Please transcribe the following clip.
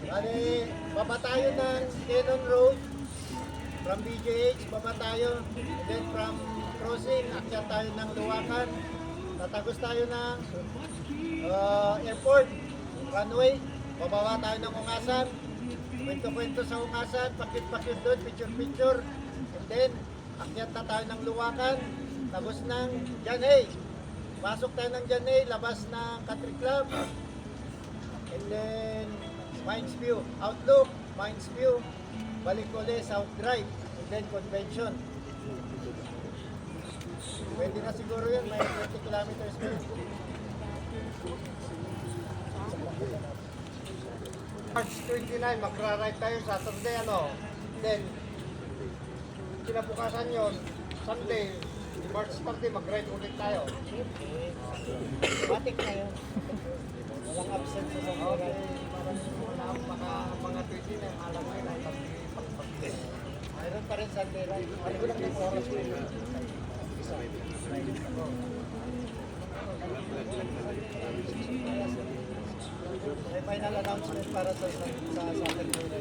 Bali, baba tayo ng Cannon Road. From BGH, baba tayo. And then from crossing, akyat tayo ng Luwakan. Tatagos tayo ng airport, runway. Bababa tayo ng Ungasan. Kwento-kwento sa Ungasan, pakit-pakit doon, picture-picture. And then, akyat na tayo ng Luwakan. Tagos ng Janay. Pasok tayo ng Janay, labas ng Country Club. And then, Mines View, Outlook, Mines View, balik ulit South Drive, and then Convention. Pwede na siguro yun, may 20 kilometers pa yun. March 29, magra-ride tayo Saturday, Then, kinabukasan yun, Sunday, March 30, mag-ride ulit tayo. Batik na yun. Walang absent sa Sunday. Mga 20 na, alam mo yun, mayroon pa rin Sunday ride. Ano ko lang ng oras ko yun? May final announcement para sa Saturday.